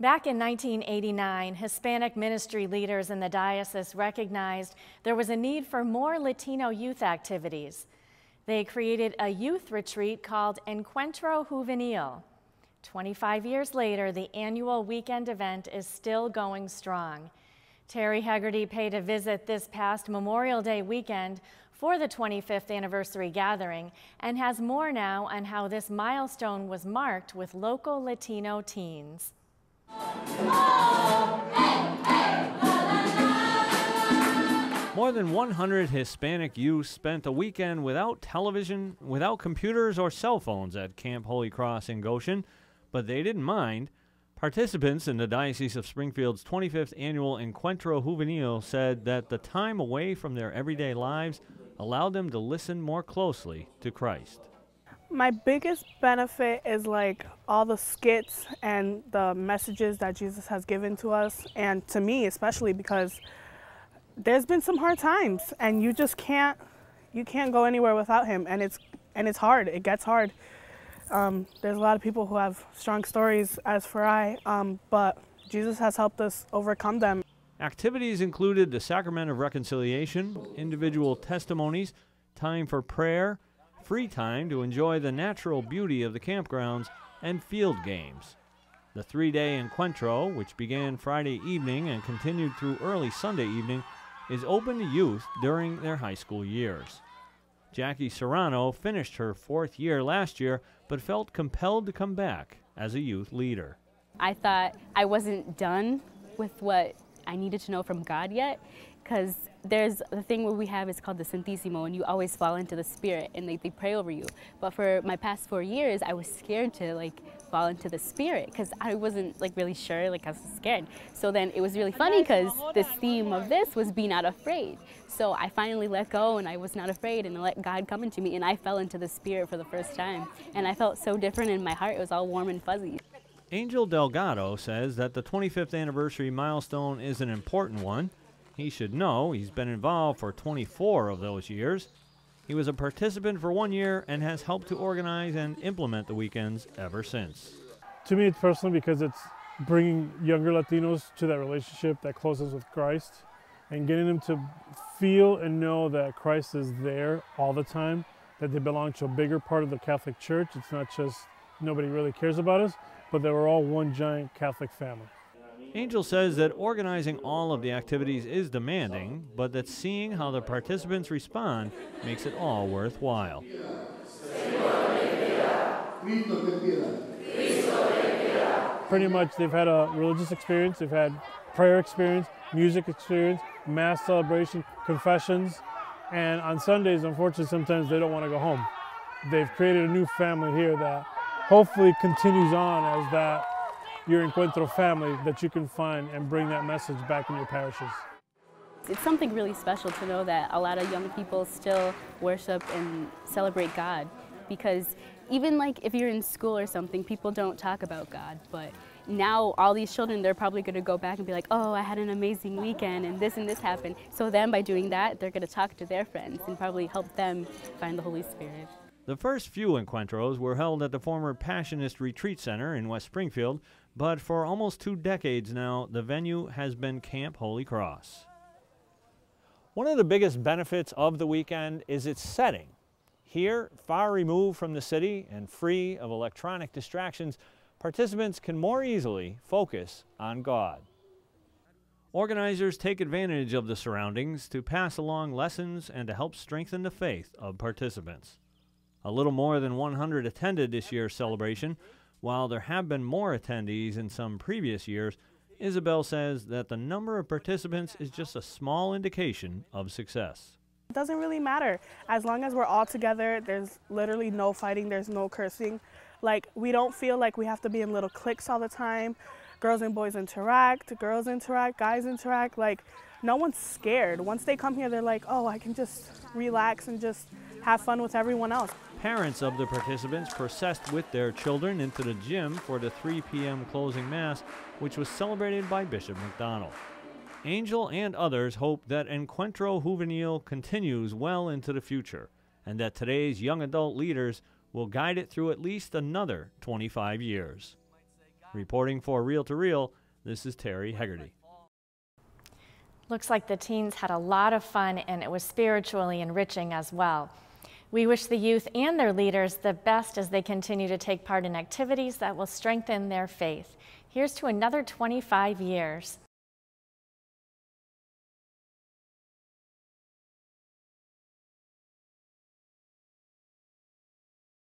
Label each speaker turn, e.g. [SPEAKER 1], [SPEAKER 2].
[SPEAKER 1] Back in 1989, Hispanic ministry leaders in the diocese recognized there was a need for more Latino youth activities. They created a youth retreat called Encuentro Juvenil. 25 years later, the annual weekend event is still going strong. Terry Hegarty paid a visit this past Memorial Day weekend for the 25th anniversary gathering and has more now on how this milestone was marked with local Latino teens.
[SPEAKER 2] More than 100 Hispanic youth spent a weekend without television, without computers or cell phones at Camp Holy Cross in Goshen, but they didn't mind. Participants in the Diocese of Springfield's 25th annual Encuentro Juvenil said that the time away from their everyday lives allowed them to listen more closely to Christ.
[SPEAKER 3] My biggest benefit is like all the skits and the messages that Jesus has given to us, and to me especially, because there's been some hard times and you can't go anywhere without him, and it's hard. It gets hard. There's a lot of people who have strong stories, as for I, but Jesus has helped us overcome them.
[SPEAKER 2] Activities included the Sacrament of Reconciliation, individual testimonies, time for prayer, free time to enjoy the natural beauty of the campgrounds, and field games. The three-day Encuentro, which began Friday evening and continued through early Sunday evening, is open to youth during their high school years. Jackie Serrano finished her 4th year last year, but felt compelled to come back as a youth leader.
[SPEAKER 4] I thought I wasn't done with what I needed to know from God yet, because there's the thing where we have is called the Santísimo, and you always fall into the Spirit, and they pray over you. But for my past 4 years, I was scared to fall into the Spirit, because I wasn't really sure, I was scared. So then it was really funny, because this theme of this was be not afraid. So I finally let go, and I was not afraid, and I let God come into me, and I fell into the Spirit for the first time. And I felt so different in my heart. It was all warm and fuzzy.
[SPEAKER 2] Angel Delgado says that the 25th anniversary milestone is an important one. He should know he's been involved for 24 of those years. He was a participant for 1 year and has helped to organize and implement the weekends ever since.
[SPEAKER 5] To me, it's personal because it's bringing younger Latinos to that relationship, that closeness with Christ, and getting them to feel and know that Christ is there all the time, that they belong to a bigger part of the Catholic Church. It's not just nobody really cares about us, but that we're all one giant Catholic family.
[SPEAKER 2] Angel says that organizing all of the activities is demanding, but that seeing how the participants respond makes it all worthwhile.
[SPEAKER 5] Pretty much they've had a religious experience, they've had prayer experience, music experience, mass celebration, confessions, and on Sundays, unfortunately, sometimes they don't want to go home. They've created a new family here that hopefully continues on as that your Encuentro family that you can find and bring that message back in your parishes.
[SPEAKER 4] It's something really special to know that a lot of young people still worship and celebrate God, because even if you're in school or something, people don't talk about God, but now all these children, they're probably going to go back and be like, oh, I had an amazing weekend and this happened. So then by doing that, they're going to talk to their friends and probably help them find the Holy Spirit.
[SPEAKER 2] The first few Encuentros were held at the former Passionist Retreat Center in West Springfield, but for almost 2 decades now, the venue has been Camp Holy Cross. One of the biggest benefits of the weekend is its setting. Here, far removed from the city and free of electronic distractions, participants can more easily focus on God. Organizers take advantage of the surroundings to pass along lessons and to help strengthen the faith of participants. A little more than 100 attended this year's celebration. While there have been more attendees in some previous years, Isabel says that the number of participants is just a small indication of success.
[SPEAKER 3] It doesn't really matter. As long as we're all together, there's literally no fighting, there's no cursing. We don't feel like we have to be in little cliques all the time. Girls and boys interact, girls interact, guys interact. No one's scared. Once they come here, they're like, oh, I can just relax and just have fun with everyone else.
[SPEAKER 2] Parents of the participants processed with their children into the gym for the 3 p.m. closing mass, which was celebrated by Bishop McDonald. Angel and others hope that Encuentro Juvenil continues well into the future, and that today's young adult leaders will guide it through at least another 25 years. Reporting for Reel to Reel, this is Terry Hegarty.
[SPEAKER 1] Looks like the teens had a lot of fun and it was spiritually enriching as well. We wish the youth and their leaders the best as they continue to take part in activities that will strengthen their faith. Here's to another 25 years.